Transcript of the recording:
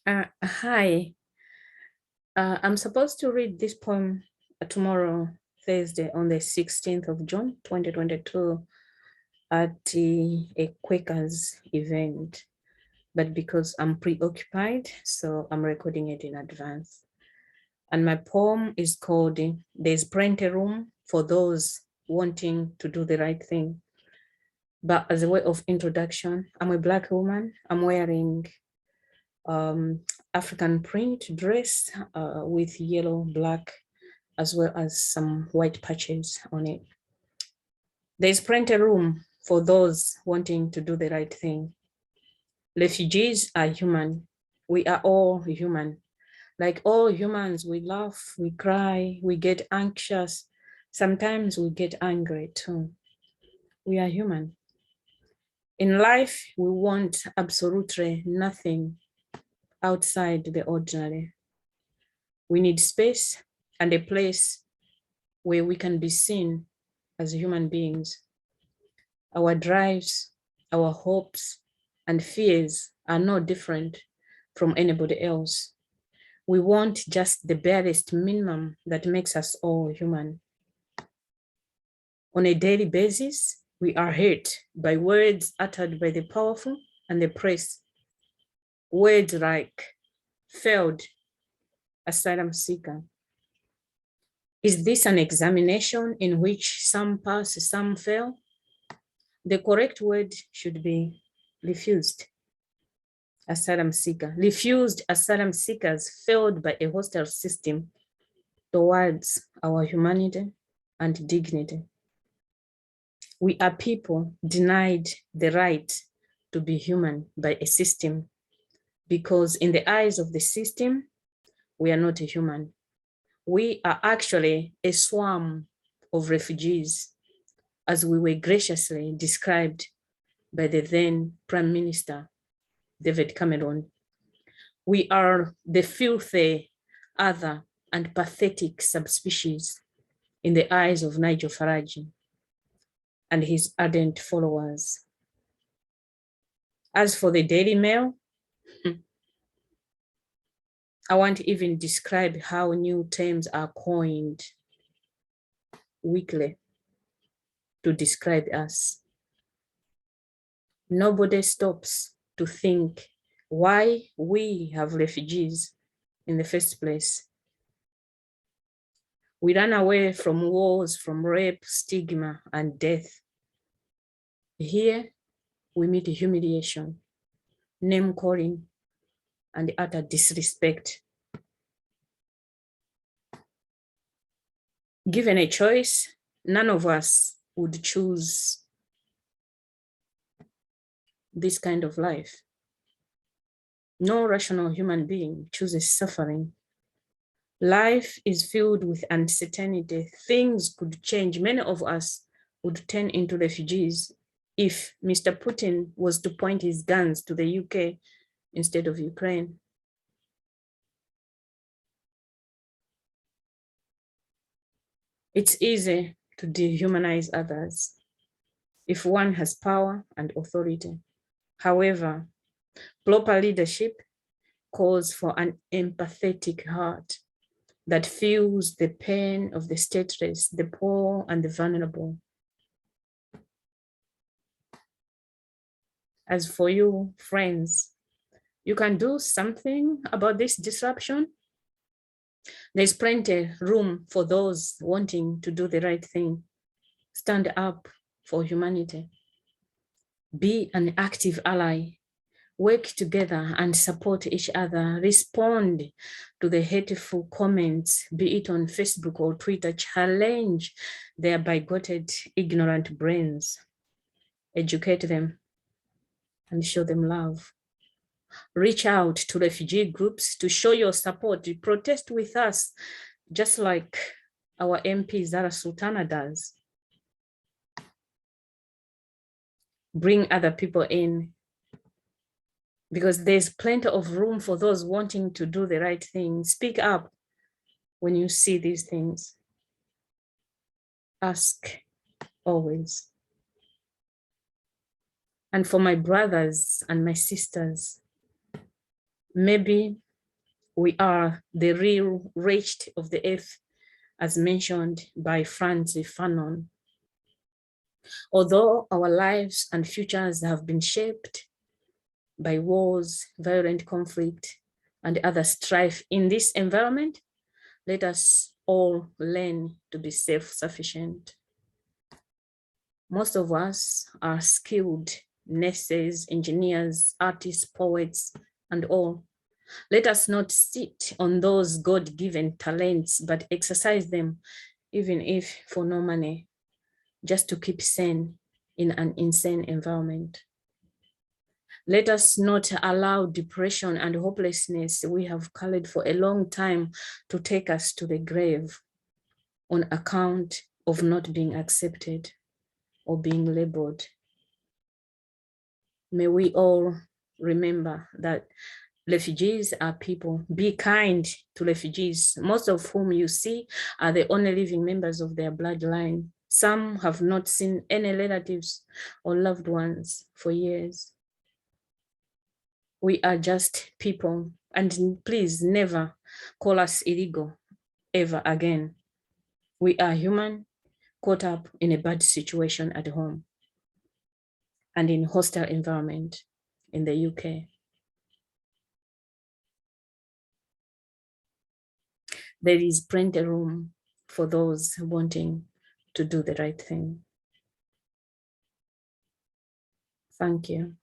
Hi, I'm supposed to read this poem tomorrow, Thursday, on the 16th of June, 2022, at a Quakers event. But because I'm preoccupied, so I'm recording it in advance. And my poem is called There's Plenty Room for Those Wanting to Do the Right Thing. But as a way of introduction, I'm a Black woman. I'm wearing African print dress with yellow, black, as well as some white patches on it. There's plenty of room for those wanting to do the right thing. Refugees are human. We are all human. Like all humans, we laugh, we cry, we get anxious. Sometimes we get angry too. We are human. In life, we want absolutely nothing outside the ordinary. We need space and a place where we can be seen as human beings. Our drives, our hopes, and fears are no different from anybody else. We want just the barest minimum that makes us all human. On a daily basis, we are hurt by words uttered by the powerful and the press. Words like failed, asylum seeker. Is this an examination in which some pass, some fail? The correct word should be refused. Asylum seeker. Refused asylum seekers failed by a hostile system towards our humanity and dignity. We are people denied the right to be human by a system because in the eyes of the system, we are not a human. We are actually a swarm of refugees, as we were graciously described by the then Prime Minister, David Cameron. We are the filthy, other, and pathetic subspecies in the eyes of Nigel Farage and his ardent followers. As for the Daily Mail, I won't even describe how new terms are coined weekly to describe us. Nobody stops to think why we have refugees in the first place. We run away from wars, from rape, stigma, and death. Here, we meet humiliation, name calling, and utter disrespect. Given a choice, none of us would choose this kind of life. No rational human being chooses suffering. Life is filled with uncertainty. Things could change. Many of us would turn into refugees if Mr. Putin was to point his guns to the UK instead of Ukraine. It's easy to dehumanize others if one has power and authority. However, proper leadership calls for an empathetic heart that feels the pain of the stateless, the poor, and the vulnerable. As for you, friends, you can do something about this disruption. There's plenty room for those wanting to do the right thing. Stand up for humanity. Be an active ally. Work together and support each other. Respond to the hateful comments, be it on Facebook or Twitter. Challenge their bigoted, ignorant brains. Educate them and show them love. Reach out to refugee groups to show your support. Protest with us, just like our MP Zara Sultana does. Bring other people in, because there's plenty of room for those wanting to do the right thing. Speak up when you see these things. Ask always. And for my brothers and my sisters, Maybe we are the real wretched of the earth, as mentioned by Francis Fanon. Although our lives and futures have been shaped by wars, violent conflict, and other strife in this environment, let us all learn to be self-sufficient. Most of us are skilled nurses, engineers, artists, poets, and all. Let us not sit on those God-given talents, but exercise them, even if for no money, just to keep sane in an insane environment. Let us not allow depression and hopelessness we have carried for a long time to take us to the grave on account of not being accepted or being labeled. May we all remember that refugees are people. Be kind to refugees, most of whom you see are the only living members of their bloodline. Some have not seen any relatives or loved ones for years. We are just people, and please never call us illegal ever again. We are human, caught up in a bad situation at home and in hostile environment in the UK. There is plenty of room for those wanting to do the right thing. Thank you.